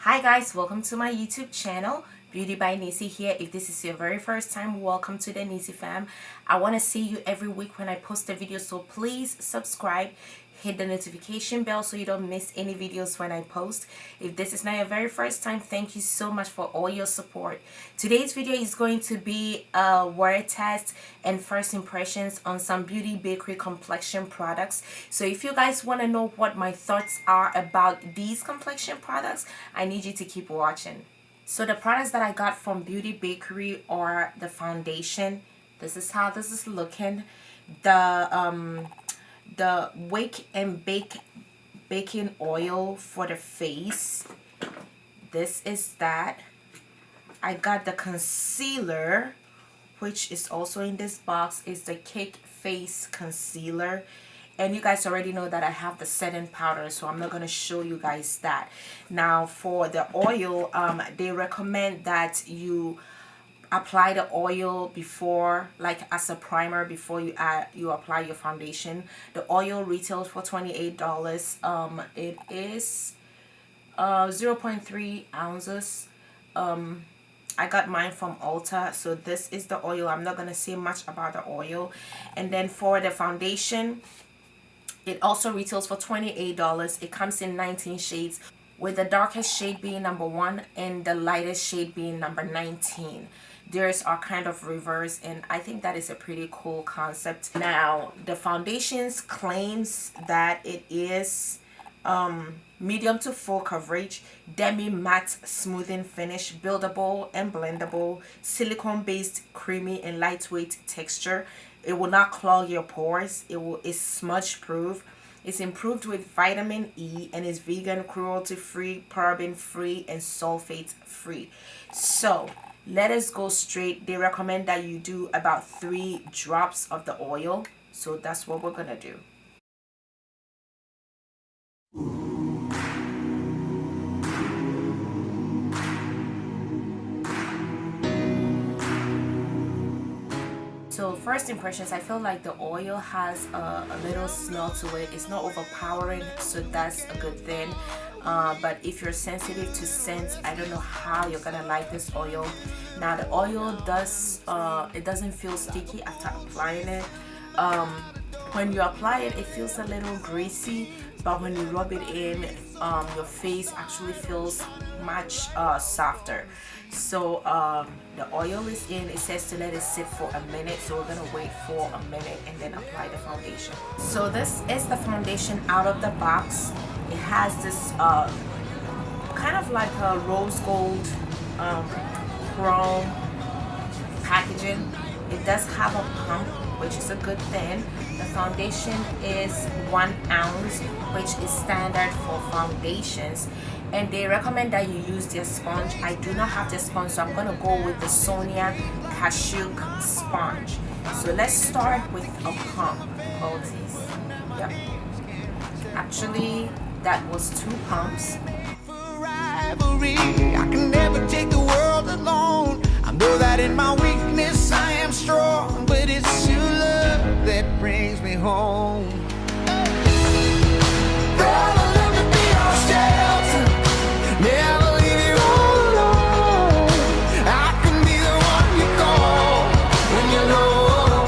Hi guys, welcome to my YouTube channel, Beauty by Niecy here. If this is your very first time, welcome to the Niecyfam. I want to see you every week when I post a video, so please subscribe, hit the notification bell so you don't miss any videos when I post. If this is not your very first time, thank you so much for all your support. Today's video is going to be a wear test and first impressions on some BeautyBakerie complexion products. So if you guys want to know what my thoughts are about these complexion products, I need you to keep watching. So the products that I got from BeautyBakerie are the foundation. This is how this is looking. The Wake and Bake baking oil for the face. This is that. I got the concealer, which is also in this box. Is the Cake Face Concealer. And you guys already know that I have the setting powder, so I'm not going to show you guys that. Now for the oil, they recommend that you apply the oil before, like as a primer, before you apply your foundation. The oil retails for $28. It is 0.3 ounces. I got mine from Ulta, so this is the oil. I'm not going to say much about the oil. And then for the foundation, it also retails for $28. It comes in 19 shades, with the darkest shade being number 1 and the lightest shade being number 19. Theirs are kind of reverse, and I think that is a pretty cool concept. Now, the foundations claims that it is medium to full coverage, demi matte smoothing finish, buildable and blendable, silicone based, creamy and lightweight texture. It will not clog your pores. It's smudge proof. It's improved with vitamin E and is vegan, cruelty free, paraben free, and sulfate free. So let us go straight. They recommend that you do about 3 drops of the oil. So that's what we're gonna do. So first impressions, I feel like the oil has a little smell to it. It's not overpowering, so that's a good thing. But if you're sensitive to scents, I don't know how you're gonna like this oil. Now the oil it doesn't feel sticky after applying it. When you apply it, it feels a little greasy, but when you rub it in, your face actually feels much softer. So the oil is in. It says to let it sit for a minute, so we're gonna wait for a minute and then apply the foundation. So this is the foundation out of the box. It has this kind of like a rose gold chrome packaging. It does have a pump, which is a good thing. The foundation is 1 ounce, which is standard for foundations, and they recommend that you use their sponge. I do not have the sponge, so I'm going to go with the Sonia Cashew sponge. So let's start with a pump. Oh, geez. Yep. Actually, that was 2 pumps. I can never take the world alone. I know that in my weakness I am strong, but it's your love that brings me home. Brother, let me be your shelter. Never leave you all alone. I can be the one you call when you're low.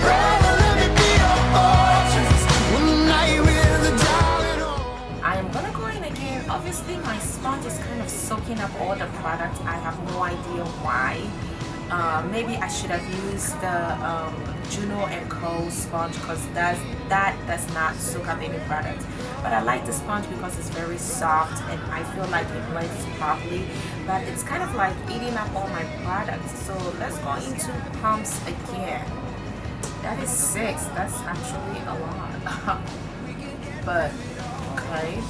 Brother, let me be your fortress when the night with the darling on. I am gonna go in again. Obviously, my sponge is kind of soaking up all the product. I have no idea why. Maybe I should have used the Juno & Co sponge, because that does not soak up any product. But I like the sponge because it's very soft and I feel like it blends properly. But it's kind of like eating up all my products. So let's go into pumps again. That is 6. That's actually a lot. But okay.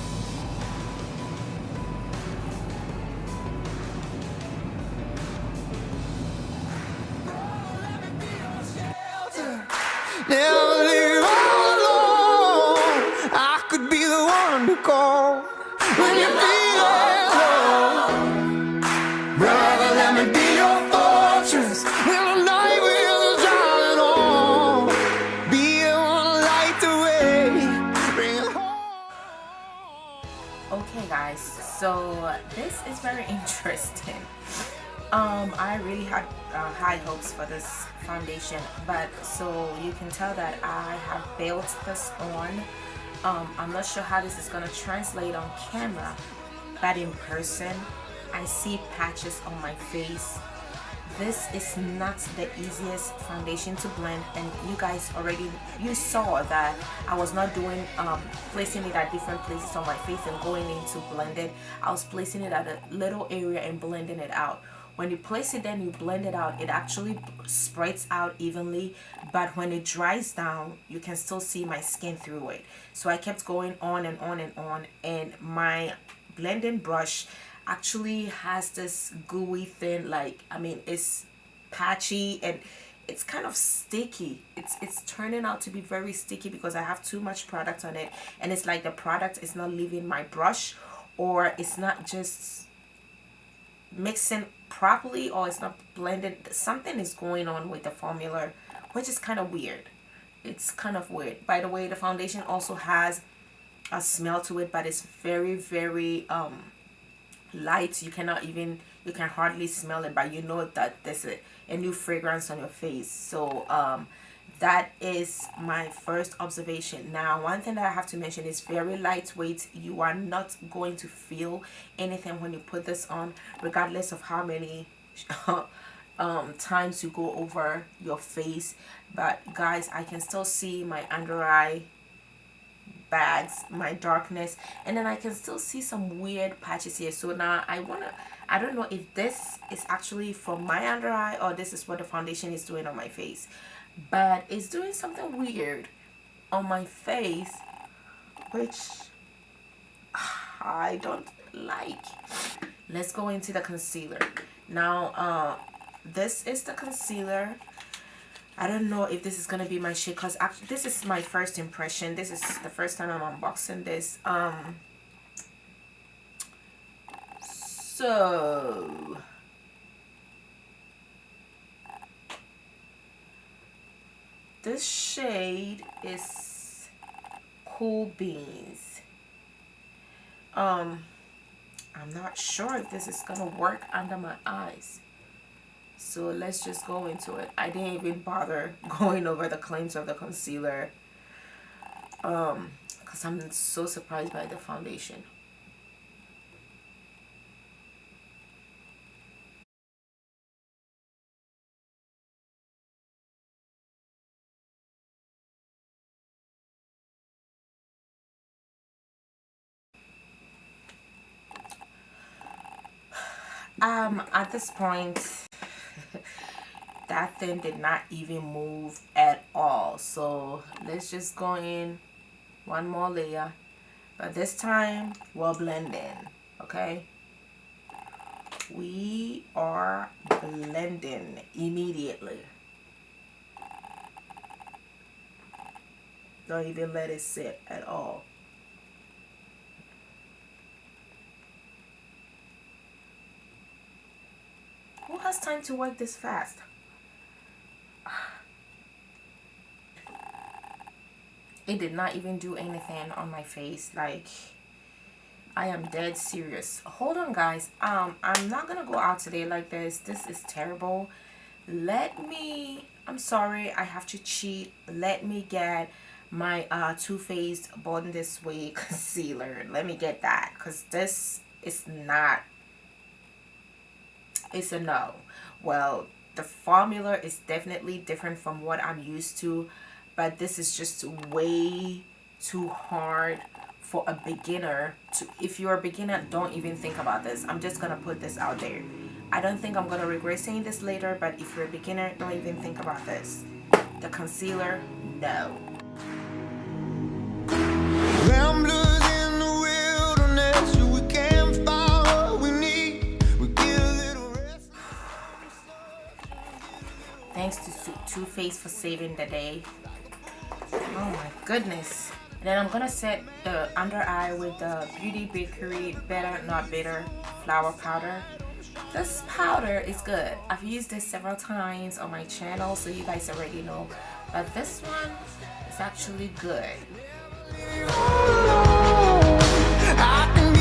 Never leave all alone. I could be the one to call when you feel alone. Brother, let me be your fortress when the night will darling on. Be the one to light the way, bring it home. Okay guys, so this is very interesting. I really had high hopes for this foundation, but so you can tell that I have built this on. I'm not sure how this is going to translate on camera, but in person I see patches on my face. This is not the easiest foundation to blend, and you guys already saw that I was not doing placing it at different places on my face and going in to blend it. I was placing it at a little area and blending it out. When you place it then you blend it out, it actually spreads out evenly, but when it dries down you can still see my skin through it. So I kept going on and on and on, and my blending brush actually has this gooey thin, like, I mean, it's patchy and it's kind of sticky. It's turning out to be very sticky because I have too much product on it, and it's like the product is not leaving my brush, or it's not just mixing properly, or it's not blended. Something is going on with the formula, which is kind of weird. It's kind of weird. By the way, the foundation also has a smell to it, but it's very, very light. You can hardly smell it, but you know that there's a new fragrance on your face. So that is my first observation. Now, one thing that I have to mention is very lightweight. You are not going to feel anything when you put this on, regardless of how many times you go over your face. But guys, I can still see my under eye bags, my darkness, and then I can still see some weird patches here. So now I don't know if this is actually from my under eye or this is what the foundation is doing on my face, but it's doing something weird on my face, which I don't like. Let's go into the concealer now. This is the concealer. I don't know if this is gonna be my shade, because actually this is my first impression. This is the first time I'm unboxing this. So this shade is Cool Beans. I'm not sure if this is gonna work under my eyes, so let's just go into it. I didn't even bother going over the claims of the concealer because I'm so surprised by the foundation. At this point that thing did not even move at all, so let's just go in one more layer, but this time we're blending. Okay, we are blending immediately. Don't even let it sit at all. Who has time to work this fast? It did not even do anything on my face. Like, I am dead serious. Hold on guys, I'm not gonna go out today like this. This is terrible. I'm sorry, I have to cheat. Let me get my Too Faced Born This Way concealer. Let me get that, because this is not, it's a no. Well, the formula is definitely different from what I'm used to, but this is just way too hard for a beginner to. If you're a beginner, don't even think about this. I'm just gonna put this out there. I don't think I'm gonna regret saying this later, but if you're a beginner, don't even think about this. The concealer, no. Thanks to Too Faced for saving the day. Oh my goodness. And then I'm gonna set the under eye with the BeautyBakerie Better Not Bitter flour powder. This powder is good. I've used this several times on my channel, so you guys already know. But this one is actually good. I can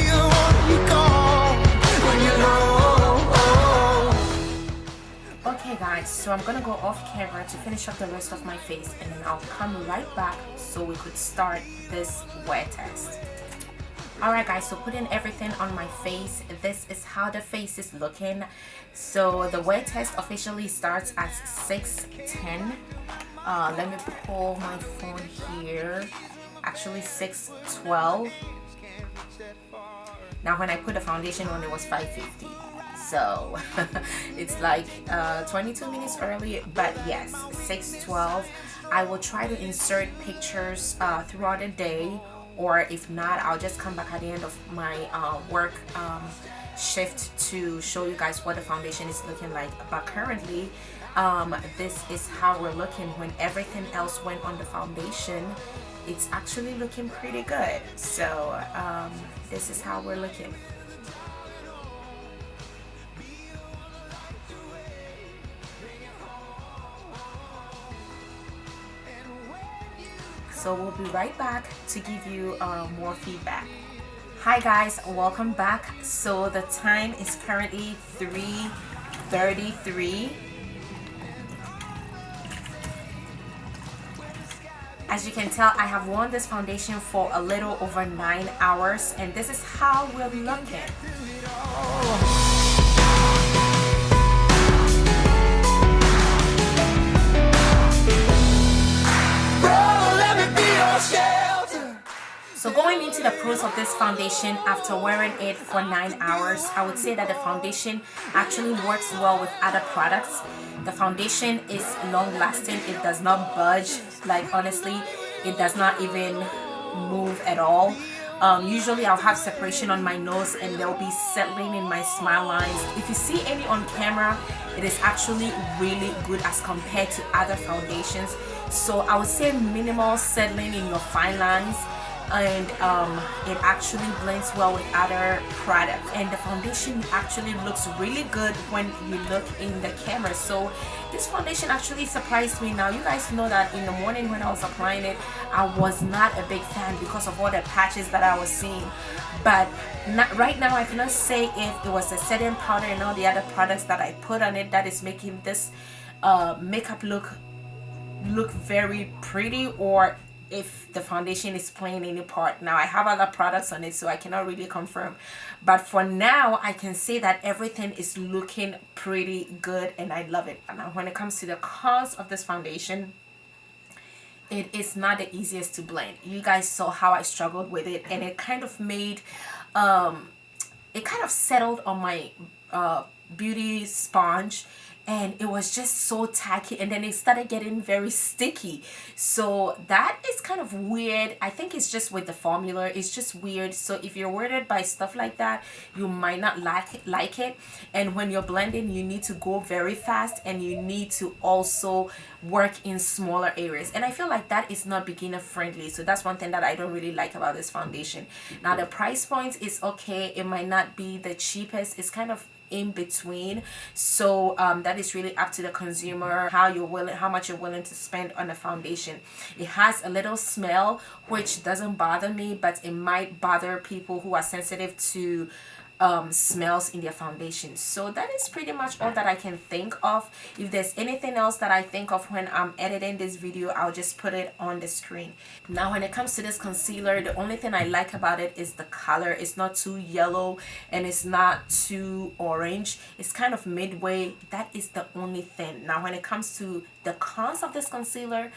guys, so I'm gonna go off camera to finish up the rest of my face, and then I'll come right back so we could start this wear test. Alright guys, so putting everything on my face, this is how the face is looking. So the wear test officially starts at 6:10. Let me pull my phone here. Actually 6:12. Now when I put the foundation on, it was 5:50. So it's like 22 minutes early, but yes, 6:12. I will try to insert pictures throughout the day, or if not, I'll just come back at the end of my work shift to show you guys what the foundation is looking like. But currently this is how we're looking. When everything else went on the foundation, it's actually looking pretty good. So this is how we're looking. So we'll be right back to give you more feedback. Hi guys, welcome back. So the time is currently 3:33. As you can tell, I have worn this foundation for a little over 9 hours, and this is how we're looking. So going into the pros of this foundation after wearing it for 9 hours, I would say that the foundation actually works well with other products. The foundation is long lasting. It does not budge. Like honestly, it does not even move at all. Usually I'll have separation on my nose and there'll be settling in my smile lines. If you see any on camera, it is actually really good as compared to other foundations. So I would say minimal settling in your fine lines, and it actually blends well with other products, and the foundation actually looks really good when you look in the camera. So this foundation actually surprised me. Now you guys know that in the morning when I was applying it, I was not a big fan because of all the patches that I was seeing, but right now I cannot say if it was a setting powder and all the other products that I put on it that is making this makeup look very pretty, or if the foundation is playing any part. Now I have other products on it, so I cannot really confirm, but for now I can say that everything is looking pretty good and I love it. Now when it comes to the cons of this foundation, it is not the easiest to blend. You guys saw how I struggled with it, and it kind of made it kind of settled on my beauty sponge, and it was just so tacky, and then it started getting very sticky. So that is kind of weird. I think it's just with the formula, it's just weird. So if you're weirded by stuff like that, you might not like it. And when you're blending, you need to go very fast, and you need to also work in smaller areas, and I feel like that is not beginner friendly. So that's one thing that I don't really like about this foundation. Now the price point is okay. It might not be the cheapest. It's kind of in between, so that is really up to the consumer, how much you're willing to spend on a foundation. It has a little smell which doesn't bother me, but it might bother people who are sensitive to smells in their foundation. So that is pretty much all that I can think of. If there's anything else that I think of when I'm editing this video, I'll just put it on the screen. Now when it comes to this concealer, the only thing I like about it is the color. It's not too yellow and it's not too orange. It's kind of midway. That is the only thing. Now when it comes to the cons of this concealer,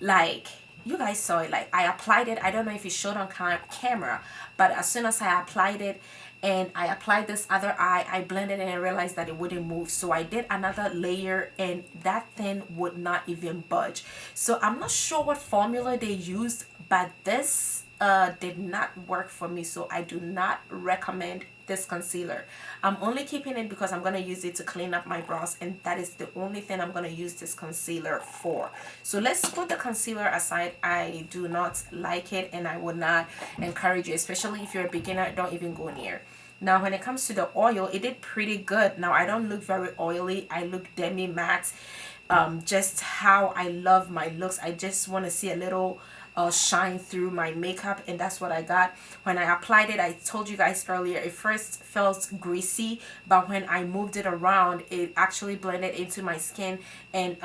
like you guys saw it, like I applied it. I don't know if it showed on camera, but as soon as I applied it and I applied this other eye, I blended and I realized that it wouldn't move. So I did another layer and that thing would not even budge. So I'm not sure what formula they used, but this did not work for me. So I do not recommend this concealer. I'm only keeping it because I'm going to use it to clean up my brows, and that is the only thing I'm going to use this concealer for. So let's put the concealer aside. I do not like it and I would not encourage you, especially if you're a beginner. Don't even go near. Now when it comes to the oil, it did pretty good. Now I don't look very oily. I look demi matte, just how I love my looks. I just want to see a little shine through my makeup, and that's what I got. When I applied it, I told you guys earlier, it first felt greasy, but when I moved it around, it actually blended into my skin, and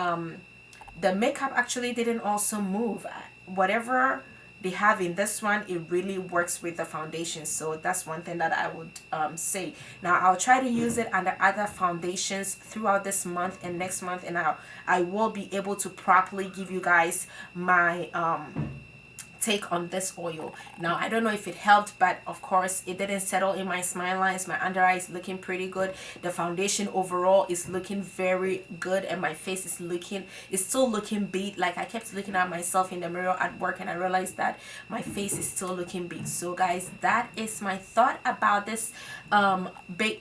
the makeup actually didn't also move. Whatever they have in this one, it really works with the foundation. So that's one thing that I would say. Now I'll try to use it under other foundations throughout this month and next month, and I will be able to properly give you guys my take on this oil. Now I don't know if it helped, but of course it didn't settle in my smile lines. My under eye is looking pretty good. The foundation overall is looking very good, and my face is still looking beat. Like, I kept looking at myself in the mirror at work, and I realized that my face is still looking beat. So guys, that is my thought about this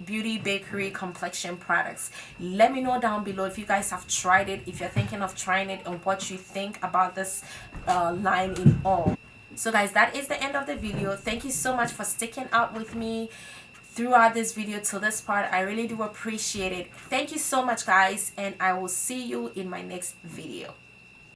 Beauty Bakerie Complexion products. Let me know down below if you guys have tried it, if you're thinking of trying it, and what you think about this line in all. So guys, that is the end of the video. Thank you so much for sticking out with me throughout this video till this part. I really do appreciate it. Thank you so much guys, and I will see you in my next video.